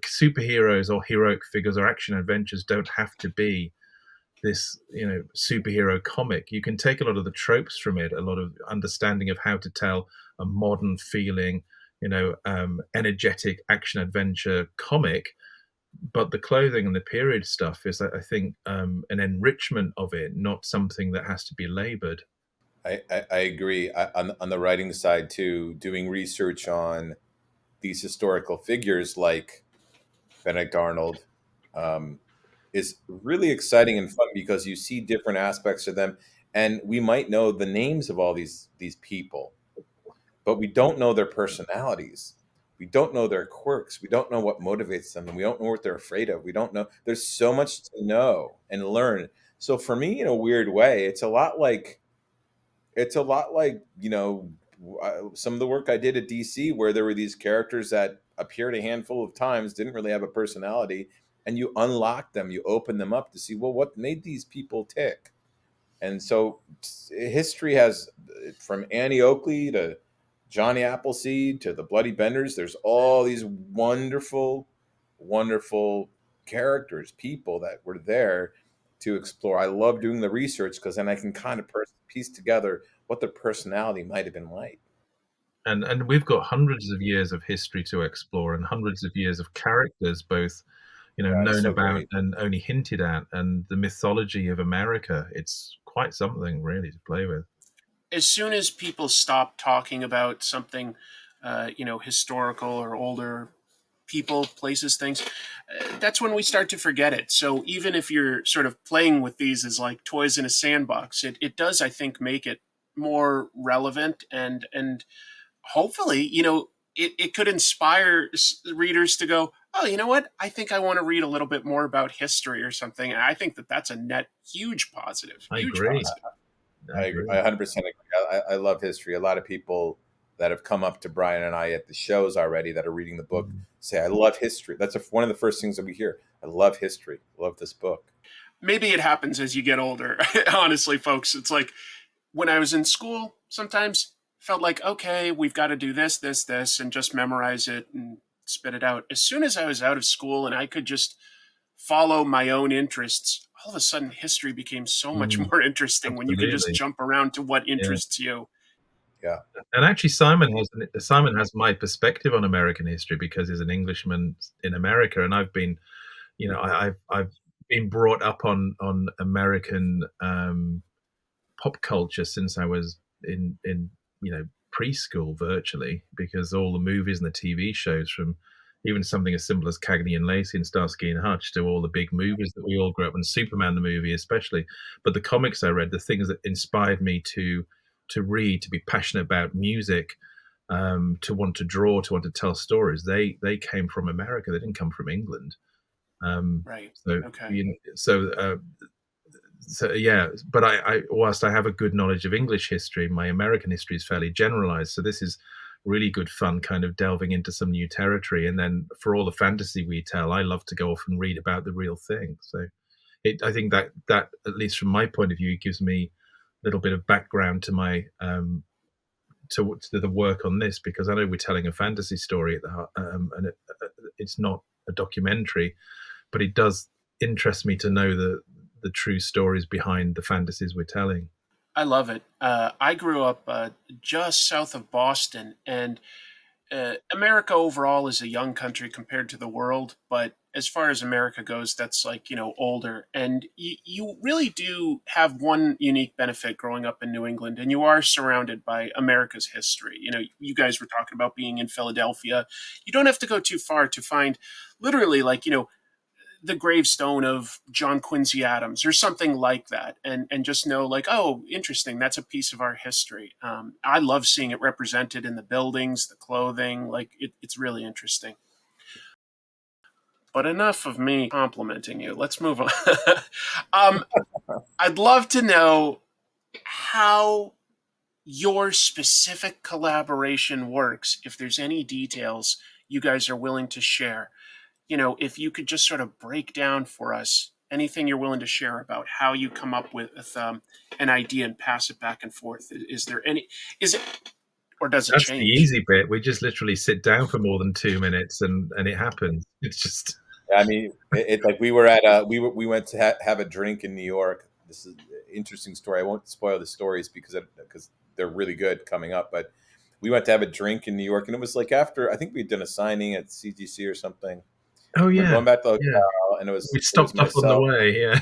superheroes or heroic figures or action adventures don't have to be this, superhero comic. You can take a lot of the tropes from it, a lot of understanding of how to tell a modern feeling, energetic action adventure comic. But the clothing and the period stuff is, I think, an enrichment of it, not something that has to be labored. I agree. On the writing side too, doing research on these historical figures like Benedict Arnold is really exciting and fun, because you see different aspects of them, and we might know the names of all these people, but we don't know their personalities. We don't know their quirks. We don't know what motivates them, and we don't know what they're afraid of. We don't know. There's so much to know and learn. So for me, in a weird way, it's a lot like some of the work I did at DC, where there were these characters that appeared a handful of times, didn't really have a personality, and you unlock them, you open them up to see, well, what made these people tick. And so history has, from Annie Oakley to Johnny Appleseed to the Bloody Benders, there's all these wonderful, wonderful characters, people that were there to explore. I love doing the research, because then I can kind of piece together what their personality might have been like. And we've got hundreds of years of history to explore, and hundreds of years of characters, both Yeah, it's known so about great. and only hinted at, and the mythology of America. It's quite something really to play with. As soon as people stop talking about something, historical or older people, places, things, that's when we start to forget it. So even if you're sort of playing with these as like toys in a sandbox, it does, I think, make it more relevant, and hopefully, it could inspire readers to go, oh, you know what? I think I want to read a little bit more about history or something. And I think that that's a net huge positive, I huge agree. positive. I agree. I 100% agree. I love history. A lot of people that have come up to Brian and I at the shows already, that are reading the book, say, I love history. That's one of the first things that we hear. I love history. I love this book. Maybe it happens as you get older. Honestly, folks, it's like when I was in school, sometimes felt like, okay, we've got to do this, this, this, and just memorize it and spit it out. As soon as I was out of school and I could just follow my own interests, all of a sudden history became so much more interesting when you can just Absolutely. jump around to what Yeah. interests you. Yeah. And actually, Simon has my perspective on American history, because he's an Englishman in America, and I've been, I've been brought up on American pop culture since I was in preschool, virtually, because all the movies and the TV shows, from even something as simple as Cagney and Lacey and Starsky and Hutch, to all the big movies that we all grew up, and Superman the movie especially. But the comics I read, the things that inspired me to read, to be passionate about music, to want to draw, to want to tell stories, they came from America. They didn't come from England. Right. So Okay. so yeah, but I whilst I have a good knowledge of English history, my American history is fairly generalized. So this is really good fun, kind of delving into some new territory. And then for all the fantasy we tell, I love to go off and read about the real thing. So I think that at least from my point of view, it gives me a little bit of background to my to the work on this, because I know we're telling a fantasy story at the heart, and it's not a documentary, but it does interest me to know the true stories behind the fantasies we're telling. I love it. I grew up just south of Boston, and America overall is a young country compared to the world, but as far as America goes, that's like, older. And you really do have one unique benefit growing up in New England, and you are surrounded by America's history. You guys were talking about being in Philadelphia. You don't have to go too far to find literally like, the gravestone of John Quincy Adams or something like that, and just know like, oh, interesting, that's a piece of our history. I love seeing it represented in the buildings, the clothing, like it's really interesting. But enough of me complimenting you. Let's move on. I'd love to know how your specific collaboration works, if there's any details you guys are willing to share. If you could just sort of break down for us anything you're willing to share about how you come up with an idea and pass it back and forth. Is it, or does it That's change? the easy bit. We just literally sit down for more than 2 minutes and it happens. It's just. I mean, it's like we were at we went to have a drink in New York. This is an interesting story. I won't spoil the stories because they're really good coming up. But we went to have a drink in New York, and it was like after I think we'd done a signing at CGC or something. Oh yeah, we were going back to the hotel, and we stopped off on the way. Yeah,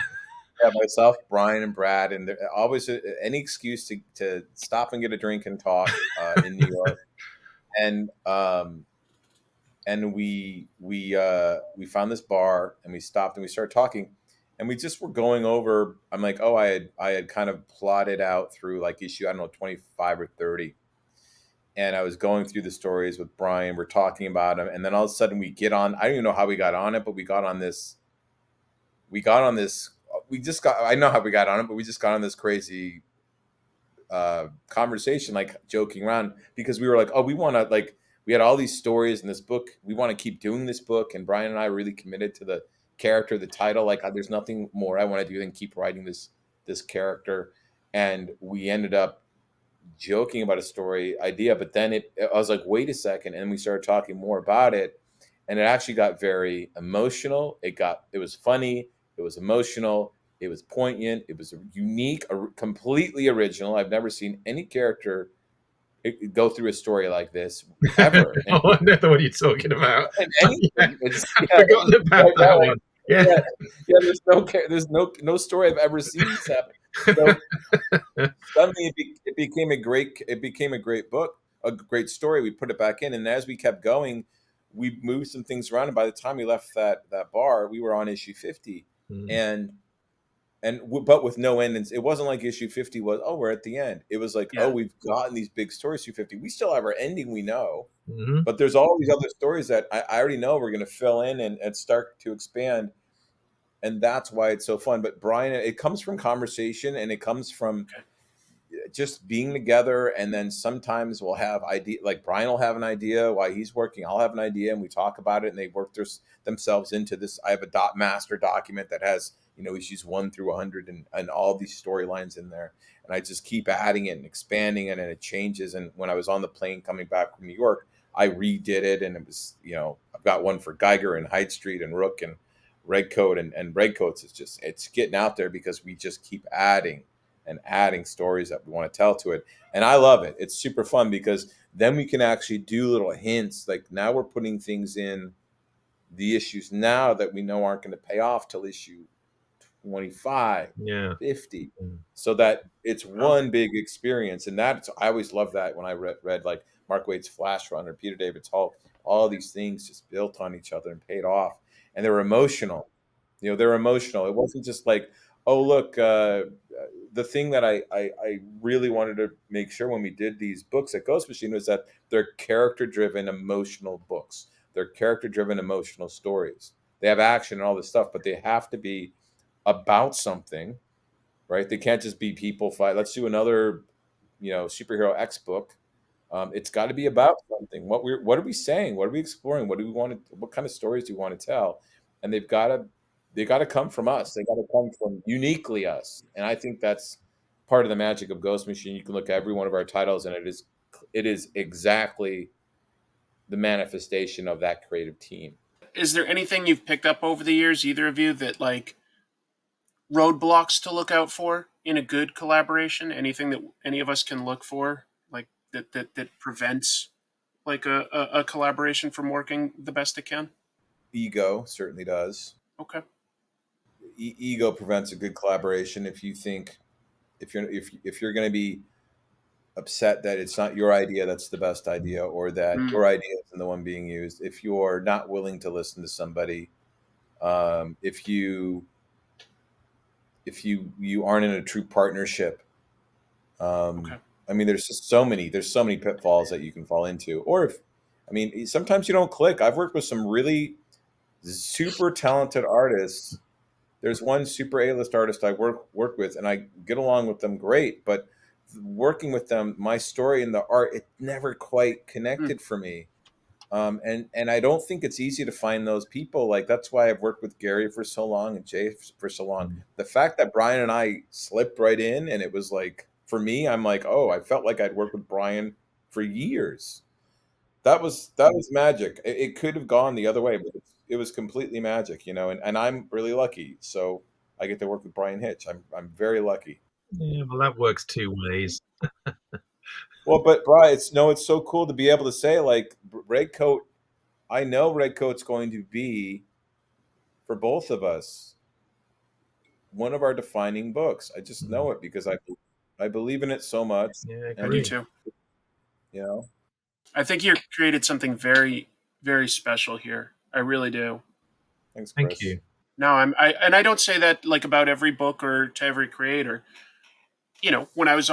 myself, Bryan, and Brad, and always any excuse to stop and get a drink and talk in New York, and we found this bar, and we stopped and we started talking, and we just were going over. I'm like, oh, I had kind of plotted out through like issue, I don't know, 25 or 30. And I was going through the stories with Bryan. We're talking about them, and then all of a sudden we get on. I don't even know how we got on it, but we got on this. I know how we got on it, but we just got on this crazy conversation, like joking around, because we were like, oh, we want to like. We had all these stories in this book. We want to keep doing this book, and Bryan and I are really committed to the character, the title. Like, there's nothing more I want to do than keep writing this character. And we ended up joking about a story idea, but then I was like, wait a second, and we started talking more about it, and it actually got very emotional. It was funny, it was emotional, it was poignant, it was unique, completely original. I've never seen any character go through a story like this ever. Oh, I know what you're talking about. Anything. I've forgotten about that one. Yeah. There's no story I've ever seen this happen. So suddenly it became a great book, a great story. We put it back in, and as we kept going, we moved some things around. And by the time we left that bar, we were on issue 50, but with no end. It wasn't like issue 50 was, oh, we're at the end. It was like, oh, we've gotten these big stories through 50. We still have our ending, we know, but there's all these other stories that I already know we're going to fill in and start to expand. And that's why it's so fun. But Bryan, it comes from conversation, and it comes from just being together. And then sometimes we'll have idea, like Bryan will have an idea while he's working. I'll have an idea, and we talk about it, and they work themselves into this. I have a master document that has, issues 1 through 100 and all these storylines in there. And I just keep adding it and expanding it, and it changes. And when I was on the plane coming back from New York, I redid it, and it was, I've got one for Geiger and Hyde Street and Rook and Redcoat, and Redcoats it's getting out there because we just keep adding and adding stories that we want to tell to it. And I love it. It's super fun because then we can actually do little hints. Like now we're putting things in the issues now that we know aren't going to pay off till issue 25, 50. So that it's one big experience. And I always love that when I read like Mark Waid's Flash Run or Peter David's Hulk, all these things just built on each other and paid off. And they were emotional. They're emotional. It wasn't just like, oh, look, the thing that I really wanted to make sure when we did these books at Ghost Machine was that they're character-driven, emotional books. They're character-driven, emotional stories. They have action and all this stuff, but they have to be about something, right? They can't just be people fight. Let's do another, superhero X book. It's got to be about something. What are we saying? What are we exploring? What do we want to? What kind of stories do we want to tell? And they got to come from us. They got to come from uniquely us. And I think that's part of the magic of Ghost Machine. You can look at every one of our titles, and it is exactly the manifestation of that creative team. Is there anything you've picked up over the years, either of you, that like roadblocks to look out for in a good collaboration? Anything that any of us can look for, like that prevents like a collaboration from working the best it can? Ego certainly does. Okay. Ego prevents a good collaboration. If you think if you're going to be upset that it's not your idea that's the best idea, or that Mm, your idea isn't the one being used, if you're not willing to listen to somebody, if you aren't in a true partnership, okay. I mean, there's so many pitfalls that you can fall into. Or if, I mean, sometimes you don't click. I've worked with some really super talented artists. There's one super A-list artist I work with, and I get along with them great. But working with them, my story and the art, it never quite Mm, connected for me. And I don't think it's easy to find those people. Like, that's why I've worked with Gary for so long and Jay for so long. The fact that Bryan and I slipped right in, and it was like, for me, I'm like, oh, I felt like I'd worked with Bryan for years. That was magic. It could have gone the other way, but it was completely magic, and I'm really lucky. So I get to work with Bryan Hitch. I'm very lucky. Yeah, well, that works two ways. Well, but Brian, it's so cool to be able to say, like, Redcoat. I know Redcoat's going to be, for both of us, one of our defining books. I just know it because I believe in it so much, Yeah, I I do and agree. too. you know, I think you created something very, very special here. I really do. thanks, Thank Chris. you. No, and I don't say that like about every book or to every creator. When I was,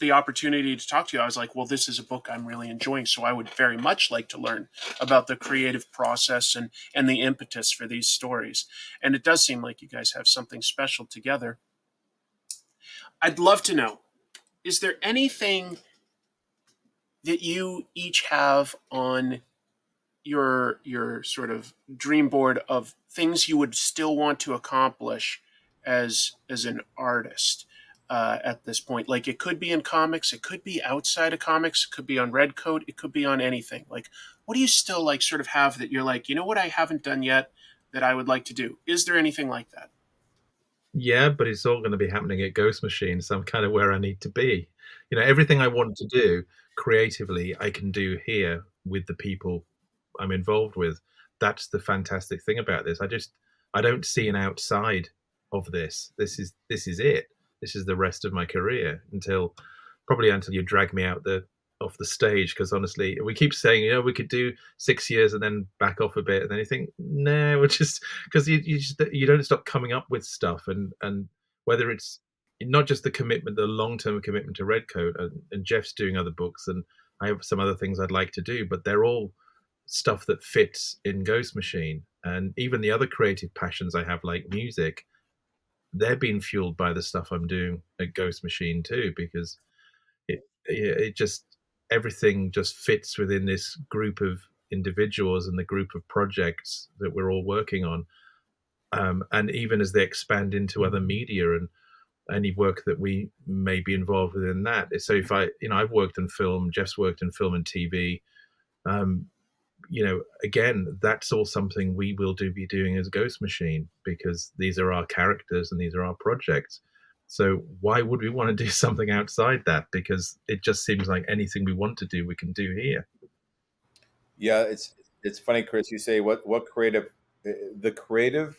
the opportunity to talk to you, I was like, well, this is a book I'm really enjoying. So I would very much like to learn about the creative process and the impetus for these stories. And it does seem like you guys have something special together. I'd love to know, is there anything that you each have on your sort of dream board of things you would still want to accomplish as an artist at this point? Like it could be in comics, it could be outside of comics, it could be on Redcoat, it could be on anything. Like, what do you still like sort of have that you're like, what I haven't done yet that I would like to do? Is there anything like that? Yeah, but it's all going to be happening at Ghost Machine, so I'm kind of where I need to be. Everything I want to do creatively, I can do here with the people I'm involved with. That's the fantastic thing about this. I don't see an outside of this. This is it. This is the rest of my career until you drag me out the off the stage. Because honestly, we keep saying, we could do 6 years and then back off a bit, and then you think, no, we're just because you don't stop coming up with stuff, and whether it's not just the commitment, the long-term commitment to Redcoat, and Geoff's doing other books, and I have some other things I'd like to do, but they're all stuff that fits in Ghost Machine. And even the other creative passions I have, like music, they're being fueled by the stuff I'm doing at Ghost Machine too, because it just everything just fits within this group of individuals and the group of projects that we're all working on. And even as they expand into other media and any work that we may be involved with in that. So if I've worked in film, Geoff's worked in film and TV. Um, again, that's all something we will be doing as Ghost Machine, because these are our characters and these are our projects. So why would we want to do something outside that? Because it just seems like anything we want to do, we can do here. Yeah, it's funny, Chris. You say what creative, the creative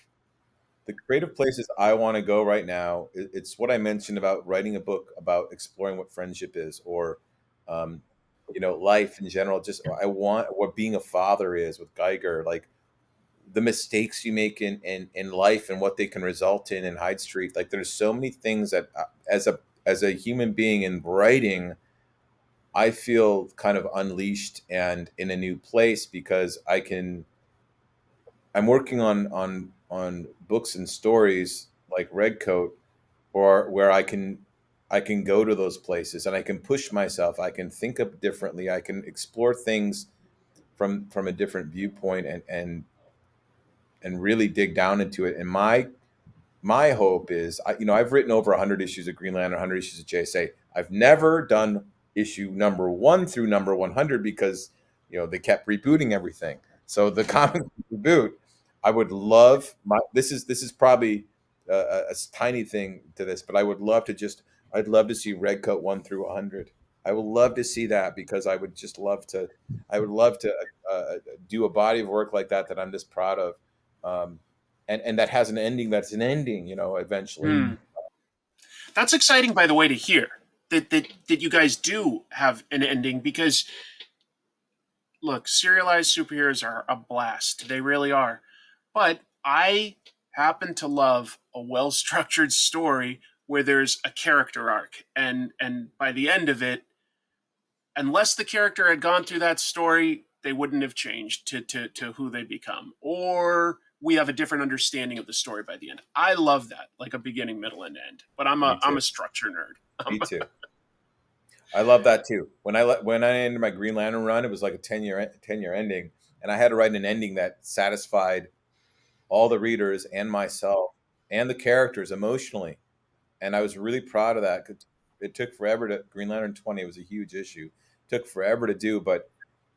the creative places I want to go right now. It's what I mentioned about writing a book about exploring what friendship is, or um, life in general. Just I want what being a father is with Geiger, like the mistakes you make in life and what they can result in Hyde Street. Like, there's so many things that as a human being in writing, I feel kind of unleashed and in a new place, because I'm working on books and stories like Redcoat, or where I can go to those places and I can push myself. I can think up differently. I can explore things from a different viewpoint, and really dig down into it. And my hope is, I've written over 100 issues of Green Lantern, 100 issues of JSA. I've never done issue number 1 through number 100 because they kept rebooting everything. So the comic reboot, I would love this is probably a tiny thing to this, but I'd love to see Redcoat 1 through 100. I would love to see that because I would love to do a body of work like that I'm just proud of, and that has an ending. That's an ending, eventually. That's exciting, by the way, to hear that you guys do have an ending, because look, serialized superheroes are a blast. They really are. But I happen to love a well-structured story where there's a character arc, and by the end of it, unless the character had gone through that story, they wouldn't have changed to who they become, or we have a different understanding of the story by the end. I love that, like a beginning, middle, and end. But I'm a structure nerd. Me too. I love that too. When I ended my Green Lantern run, it was like a 10-year ending, and I had to write an ending that satisfied all the readers and myself and the characters emotionally, and I was really proud of that. It took forever to Green Lantern 20. It was a huge issue. It took forever to do, but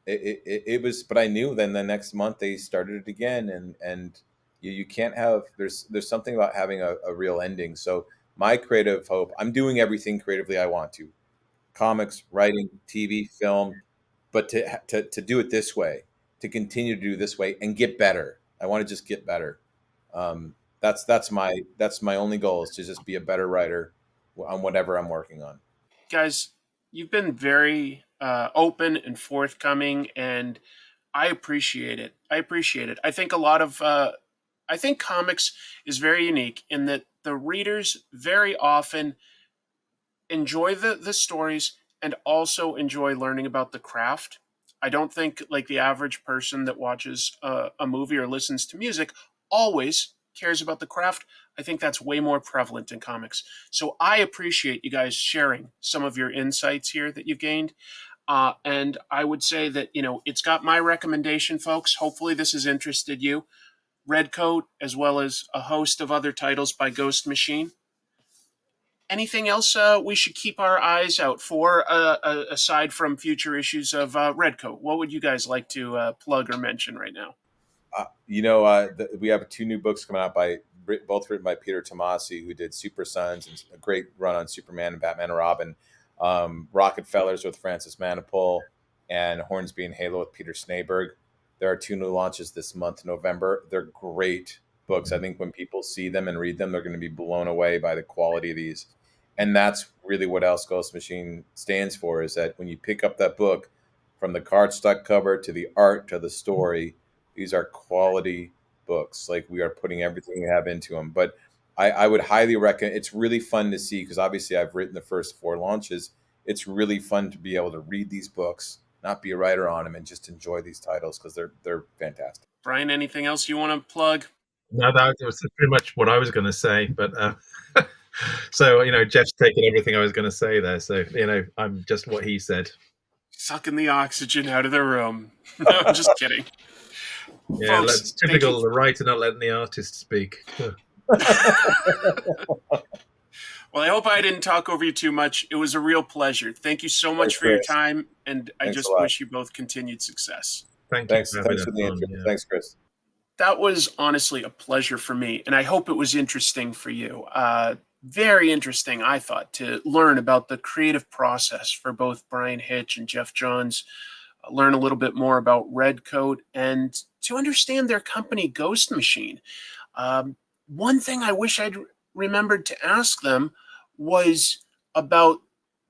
it was. But I knew then the next month they started it again, and you can't have. There's something about having a real ending. So my creative hope. I'm doing everything creatively I want to. Comics, writing, TV, film, but to do it this way, to continue to do this way and get better. I want to just get better. That's my only goal, is to just be a better writer on whatever I'm working on. Guys, you've been very open and forthcoming, and I appreciate it. I think I think comics is very unique in that the readers very often enjoy the stories and also enjoy learning about the craft. I don't think like the average person that watches a movie or listens to music always cares about the craft. I think that's way more prevalent in comics. So I appreciate you guys sharing some of your insights here that you've gained. And I would say that, it's got my recommendation, folks. Hopefully this has interested you. Redcoat, as well as a host of other titles by Ghost Machine. Anything else we should keep our eyes out for, aside from future issues of Redcoat? What would you guys like to plug or mention right now? We have 2 new books coming out both written by Peter Tomasi, who did Super Sons and a great run on Superman and Batman and Robin. Rockefellers with Francis Manapul, and Hornsby and Halo with Peter Snaberg. There are 2 new launches this month, November. They're great books. I think when people see them and read them, they're going to be blown away by the quality of these. And that's really what else Ghost Machine stands for, is that when you pick up that book, from the cardstock cover to the art to the story, these are quality books. Like, we are putting everything we have into them. But I would highly recommend. It's really fun to see, because obviously I've written the first 4 launches. It's really fun to be able to read these books, not be a writer on them, and just enjoy these titles, because they're fantastic. Bryan, anything else you want to plug? No, that was pretty much what I was going to say. But so Geoff's taken everything I was going to say there. So I'm just what he said. Sucking the oxygen out of the room. No, I'm just kidding. Yeah, Folks, that's typical. The writer not letting the artist speak. Well, I hope I didn't talk over you too much. It was a real pleasure. Thank you so much for your time, and I just wish you both continued success. Thanks for the interview. Yeah. Thanks, Chris. That was honestly a pleasure for me, and I hope it was interesting for you. Very interesting, I thought, to learn about the creative process for both Bryan Hitch and Geoff Johns, learn a little bit more about Redcoat, and to understand their company, Ghost Machine. One thing I wish I'd remembered to ask them was about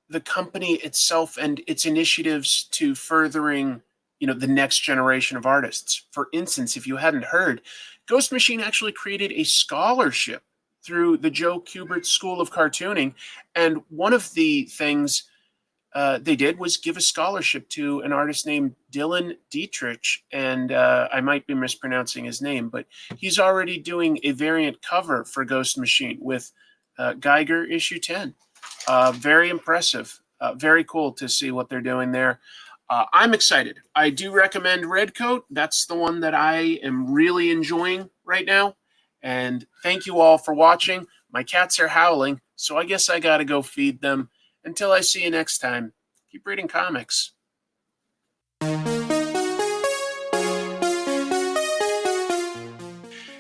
the company itself and its initiatives to furthering, the next generation of artists. For instance, if you hadn't heard, Ghost Machine actually created a scholarship through the Joe Kubert School of Cartooning, and one of the things they did was give a scholarship to an artist named Dylan Dietrich, and I might be mispronouncing his name, but he's already doing a variant cover for Ghost Machine with Geiger issue 10. Very impressive. Very cool to see what they're doing there. I'm excited. I do recommend Redcoat. That's the one that I am really enjoying right now. And thank you all for watching. My cats are howling, so I guess I got to go feed them. Until I see you next time, Keep reading comics.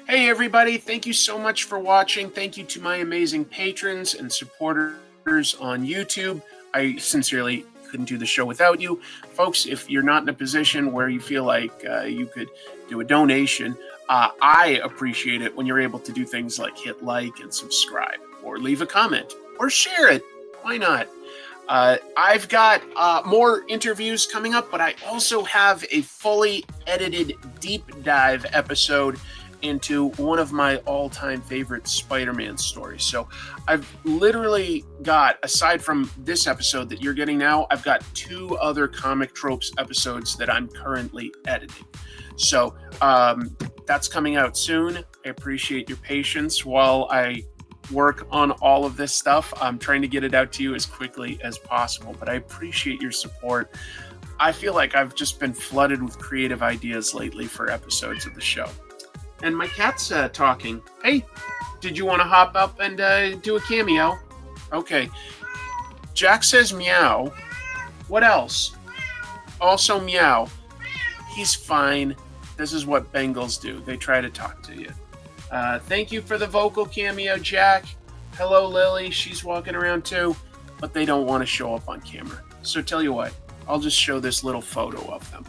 Hey everybody, thank you so much for watching. Thank you to my amazing patrons and supporters on YouTube. I sincerely couldn't do the show without you. Folks, if you're not in a position where you feel like you could do a donation, I appreciate it when you're able to do things like hit like and subscribe, or leave a comment, or share it. Why not? I've got more interviews coming up, but I also have a fully edited deep dive episode into one of my all-time favorite Spider-Man stories. So I've literally got, aside from this episode that you're getting now, I've got 2 other Comic Tropes episodes that I'm currently editing. So that's coming out soon. I appreciate your patience while I work on all of this stuff. I'm trying to get it out to you as quickly as possible, but I appreciate your support. I feel like I've just been flooded with creative ideas lately for episodes of the show. And my cat's talking. Hey, did you want to hop up and do a cameo? Okay. Jack says meow. What else? Also meow. He's fine. This is what Bengals do. They try to talk to you. Thank you for the vocal cameo, Jack. Hello, Lily. She's walking around too, but they don't want to show up on camera. So tell you what, I'll just show this little photo of them.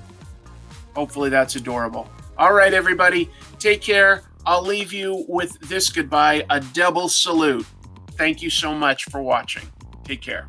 Hopefully that's adorable. All right, everybody, take care. I'll leave you with this goodbye, a double salute. Thank you so much for watching. Take care.